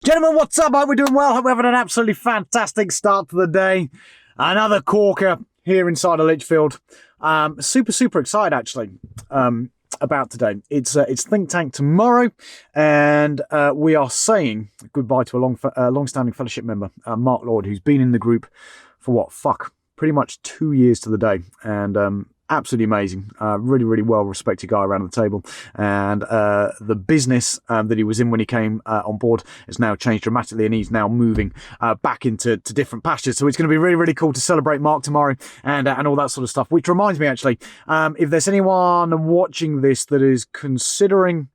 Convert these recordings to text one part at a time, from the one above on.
Gentlemen, what's up? Hope we're doing well. Hope we're having an absolutely fantastic start to the day. Another corker here inside of Lichfield. Super excited actually about today. It's Think Tank tomorrow, and we are saying goodbye to a long-standing fellowship member, Mark Lloyd, who's been in the group for pretty much 2 years to the day, and absolutely amazing. Really well respected guy around the table. And the business that he was in when he came on board has now changed dramatically, and he's now moving back into different pastures. So it's going to be really cool to celebrate Mark tomorrow and all that sort of stuff. Which reminds me, actually, if there's anyone watching this that is considering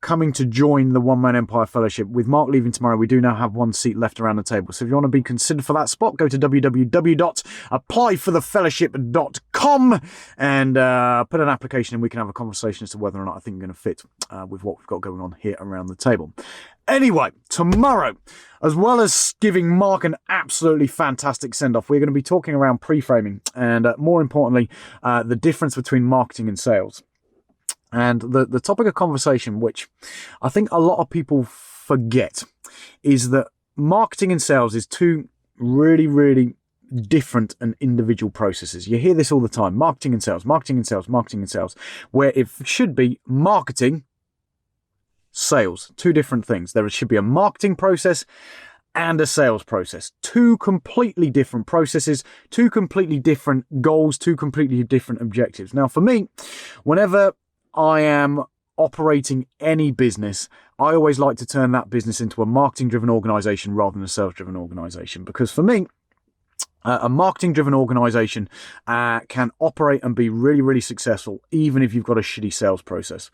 coming to join the One Man Empire Fellowship, with Mark leaving tomorrow, we do now have one seat left around the table. So if you want to be considered for that spot, go to www.applyforthefellowship.com and put an application, and we can have a conversation as to whether or not I think you're going to fit with what we've got going on here around the table. Anyway, tomorrow, as well as giving Mark an absolutely fantastic send-off, we're going to be talking around pre-framing and, more importantly, the difference between marketing and sales. And the topic of conversation, which I think a lot of people forget, is that marketing and sales is two really different and individual processes. You hear this all the time: marketing and sales, where it should be marketing, sales, two different things. There should be a marketing process and a sales process. Two completely different processes, two completely different goals, two completely different objectives. Now, for me, whenever I am operating any business, I always like to turn that business into a marketing-driven organisation rather than a sales-driven organisation. Because for me, a marketing-driven organisation can operate and be really successful even if you've got a shitty sales process.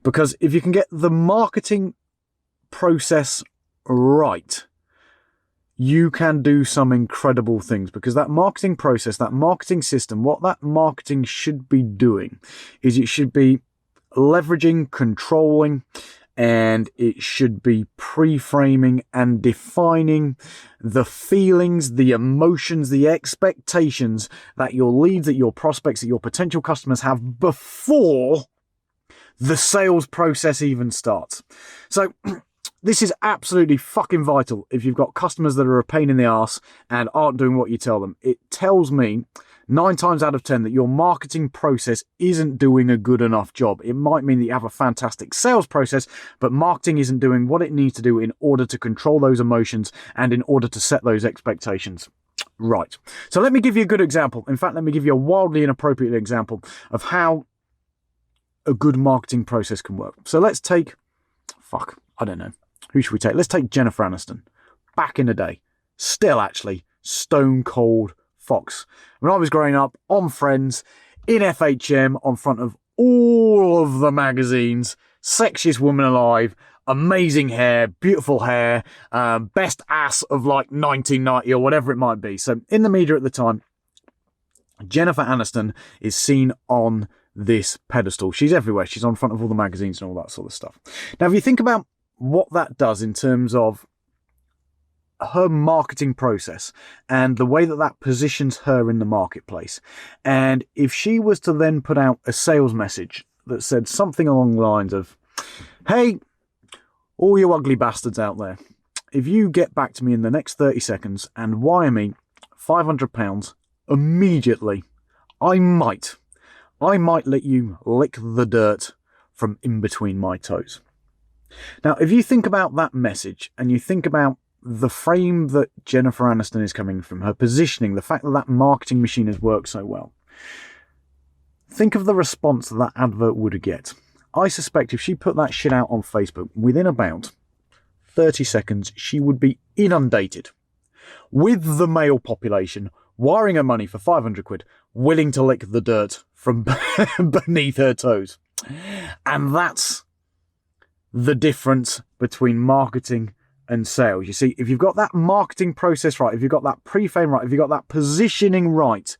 Because if you can get the marketing process right, you can do some incredible things, because that marketing process, that marketing system, what that marketing should be doing is it should be leveraging, controlling, and it should be pre-framing and defining the feelings, the emotions, the expectations that your leads, that your prospects, that your potential customers have before the sales process even starts. So this is absolutely fucking vital if you've got customers that are a pain in the arse and aren't doing what you tell them. It tells me 9 times out of 10 that your marketing process isn't doing a good enough job. It might mean that you have a fantastic sales process, but marketing isn't doing what it needs to do in order to control those emotions and in order to set those expectations right. So let me give you a good example. In fact, let me give you a wildly inappropriate example of how a good marketing process can work. So let's take, I don't know. Who should we take? Let's take Jennifer Aniston. Back in the day. Still, actually, stone cold fox. When I was growing up, on Friends, in FHM, on front of all of the magazines, sexiest woman alive, amazing hair, beautiful hair, best ass of like 1990 or whatever it might be. So in the media at the time, Jennifer Aniston is seen on this pedestal. She's everywhere. She's on front of all the magazines and all that sort of stuff. Now, if you think about what that does in terms of her marketing process and the way that that positions her in the marketplace, and if she was to then put out a sales message that said something along the lines of, hey, all you ugly bastards out there, if you get back to me in the next 30 seconds and wire me £500 immediately, I might let you lick the dirt from in between my toes. Now, if you think about that message and you think about the frame that Jennifer Aniston is coming from, her positioning, the fact that that marketing machine has worked so well, think of the response that advert would get. I suspect if she put that shit out on Facebook, within about 30 seconds, she would be inundated with the male population wiring her money for 500 quid, willing to lick the dirt from beneath her toes. And that's the difference between marketing and sales. You see, if you've got that marketing process right, if you've got that pre-frame right, if you've got that positioning right,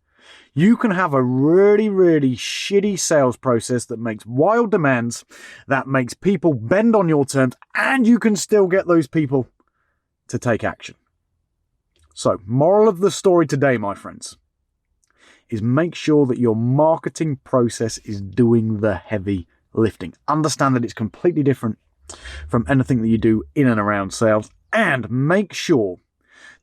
you can have a really shitty sales process that makes wild demands, that makes people bend on your terms, and you can still get those people to take action. So, moral of the story today, my friends, is make sure that your marketing process is doing the heavy lifting. Understand that it's completely different from anything that you do in and around sales. And make sure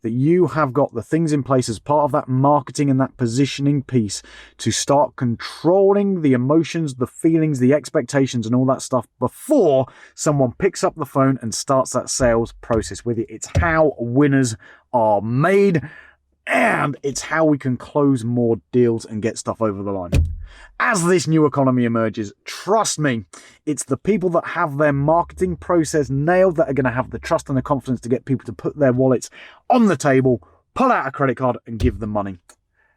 that you have got the things in place as part of that marketing and that positioning piece to start controlling the emotions, the feelings, the expectations and all that stuff before someone picks up the phone and starts that sales process with you. It's how winners are made, and it's how we can close more deals and get stuff over the line. As this new economy emerges, trust me, it's the people that have their marketing process nailed that are going to have the trust and the confidence to get people to put their wallets on the table, pull out a credit card and give them money.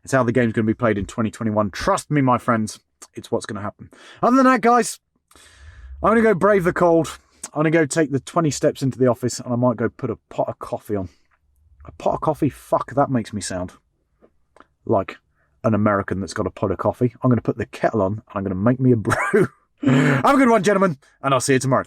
It's how the game's going to be played in 2021. Trust me, my friends, it's what's going to happen. Other than that, guys, I'm going to go brave the cold. I'm going to go take the 20 steps into the office and I might go put a pot of coffee on. A pot of coffee? Fuck, that makes me sound like an American that's got a pot of coffee. I'm going to put the kettle on and I'm going to make me a brew. Have a good one, gentlemen, and I'll see you tomorrow.